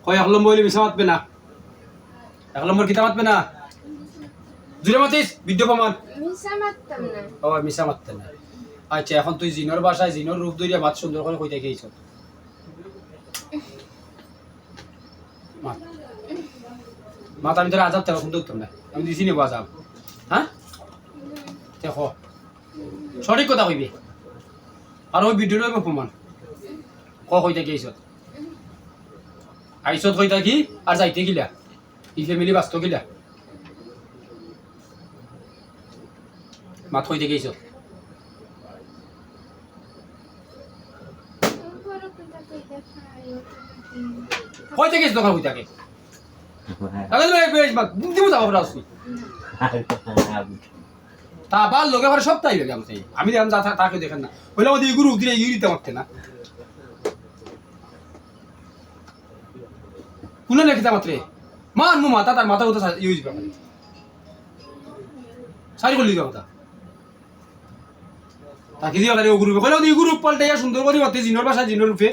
কয় 1 নম্বর হইলে মিছা মাতবে না 1 নম্বর কিতা মাতবে না জুড়ে মাতিস ভিডিও প্রমাণ মিছা মারতাম না ও মিছা মাততে না আচ্ছা এখন তুই জিনোর ভাষায় জিনোর রূপ ধরিয়া মাত সুন্দর করে কইতে গেইছ মাত আমি তোর আজাব থেকে শুনতে উত্তম না আমি দিছি নেবো আজাব হ্যাঁ দেখো সঠিক কথা কইবি আর ওই ভিডিও লইব প্রমাণ কইতে গেইছ আইসত কইতা কি আর যাইতে গিলা ই ফ্যামিলি বাস্ত গিলা মাত কইতে গেইছ কইতে গেছ দোকান কইতাকে আগে লই বেশ মাত দিমু যাবো রাসি তা বাল লোকে করে সব তাই লাগে আমি আমি যা তাকে দেখেন না হইলো ওই গুরু দিলে ইউরিতে মারতে না কোন লেখিতা মাত্রে মান মু মাথা তার মাথা উঠে ইউজ করে সারি করলি কথা তাকে দিয়ে লাগে ও গ্রুপে কইলো ওই গ্রুপ পাল্টাইয়া সুন্দর করে মারতে জিনোর ভাষা জিনোর রূপে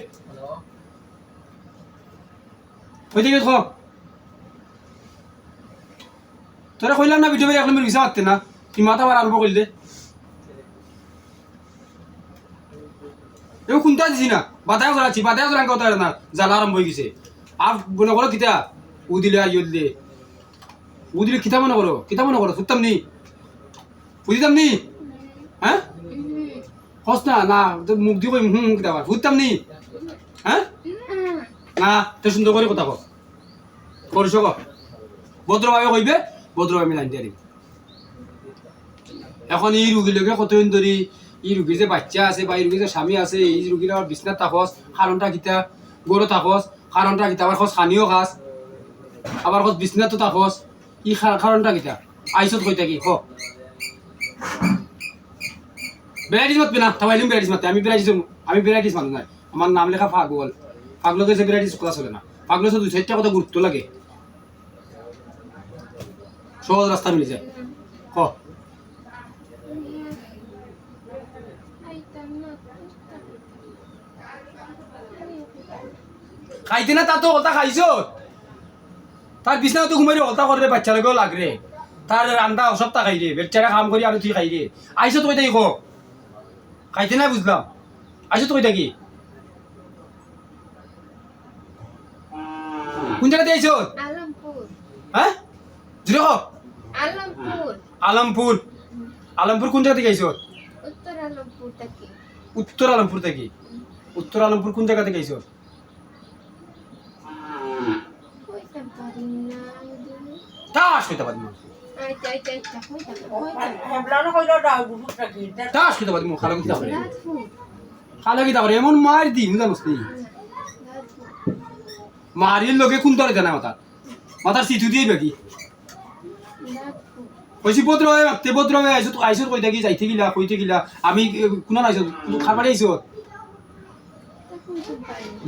কই থেকে খো তোরা কইলাম না ভিডিও এক নম্বর ভিসা মারতে না তুই মাথা বার আরম্ভ করলি এও কোনটা দিছি না বাতায় জ্বালাচ্ছি বাতায় জ্বালান কথা না জ্বালা আরম্ভ হয়ে গেছে আর মনে করো কিতা উ দিলে আইও দিলে উ দিলে কিতা মনে করো ফুটতাম নি বুঝিতাম নি হ্যাঁ হস না না তোর মুখ দিয়ে কই কিতা ফুটতাম নি হ্যাঁ না তো সুন্দর করে কথা করছ ভদ্রভাবে কইবে ভদ্রভাবে আমি লাইন দিয়ে দিই এখন এই রুগীলোকে কতদিন ধরি এই রুগীর যে বাচ্চা আছে বা এই রুগীর যে স্বামী আছে এই রুগীর আবার বিছনাত থাকস কারণটা কিতা গরু থাকস কারণটা কিতা আবার খস খানিও খাস আবার খস বিছনাতো থাকস ই কারণটা কিতা আইসত কইতা কি হ বেরাইটিস মাতবে না তাইলিম বেরাইটিস মাতে আমি বেরাইটিস মানুষ নাই আমার নাম লেখা পাগল পাগলকে যে বেরাইটিস কথা চলে না পাগল তো 2-4টা কথা গুরুত্ব লাগে সহজ রাস্তা মিলে যায় হ খাইতে না তা তো কথা খাইছ তার বিছনা তো ঘুমাই কথা করে বাচ্চা লগেও লাগরে তার রান্না সপ্তাহ খাই রে বেচারা কাম করি আর তুই খাই রে আইসো তো কইতা কি কো খাইতে না বুঝলাম আইসো তো কইতা কি কোন জায়গাতে আইসো আলমপুর হ্যাঁ জুরে কো আলমপুর আলমপুর কোন জায়গা থেকে আইসো উত্তর আলমপুর থেকে উত্তর আলমপুর কোন জায়গা থেকে আইসো কইতে পারি না তাস কইতে পারি না আইতা হেবলানো কইলো ডাউটটা কি তাস কইতে পারি খালা কিতা করে খালা কিতা করে এমন মার দি জানোস নি মারির লগে কোন তরে জানা মাথার সিটু দিয়ে বাকি কইছি ভদ্র হয়ে আইসো আইসো কইতা কি যাইতে গিলা কইতে গিলা আমি কোন আইসো খাবার আইসো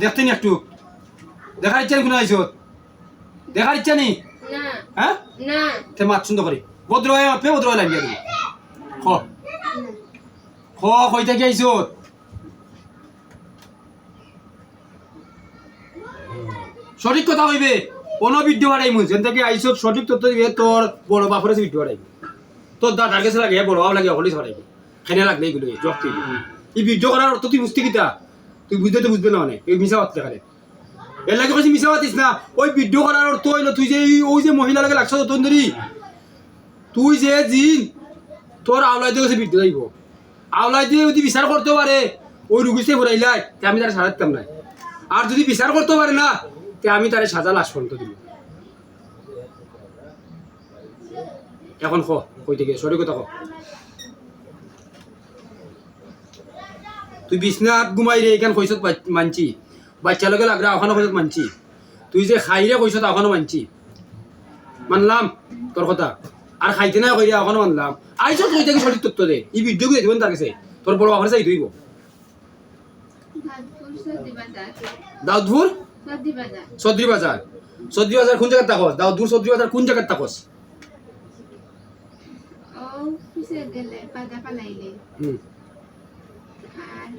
দেখতে নি একটু দেখার ইচ্ছা কোন আইসো দেখার ইচ্ছা নি না হ্যাঁ না তে মাত সুন্দর করে ভদ্র হয়ে লাগিয়ে দিবি খ কইতা কি আইসো সঠিক কথা হইবে কোনো ভিডিও বাড়াইমু যেন থেকে আইসো সঠিক তথ্য দিবে তোর বড় বাপরে ভিডিও বাড়াইবে তোর দাদার কাছে লাগে বড় বাপ লাগে হলিস বাড়াইবে খেনে লাগলে এগুলো জব তুই এই ভিডিও করার অর্থ তুই বুঝতে কিতা তুই বুঝতে তো বুঝবে না মানে এই মিশা বাত দেখালে এর লাগে বেশি মিশা বাতিস না ওই ভিডিও করার অর্থ হইলো তুই যে ওই যে মহিলা লাগে লাগছ তোর ধরি তুই যে জিন তোর আওলাই দিয়ে কাছে ভিডিও যাইব আওলাই দিয়ে যদি বিচার করতে পারে ওই রুগীতে ঘুরাইলাই আমি তার সারাতাম নাই আর যদি বিচার করতে পারে না আমি তারে সাজা লাশ পর্যন্ত দিব এখন কই থেকে সরি কথা তুই বিছনাত ঘুমাই রে এখান কইছত মানছি বাচ্চা লগে লাগরা ওখানে কইছত মানছি তুই যে খাই রে কইছত ওখানে মানছি মানলাম তোর কথা আর খাইতে না কইরা ওখানে মানলাম আইছত কই থেকে সঠিক তথ্য দে এই ভিডিও দিয়ে দিবেন তার কাছে তোর বড় বাপরে চাই দইব দাউদপুর সদরি বাজার কোন জায়গা থাকস দাউদপুর সদরি বাজার কোন জায়গা থাকস অফিসে গেলে পাদা পালাইলে আর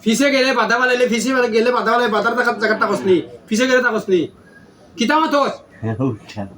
ফিসে গেলে বাধা বানাইলে ফিসে গেলে বাধা বানাই বাধার জায়গাটা কসনি ফিসে গেলে তা কসনি কিতা মাতস উঠা না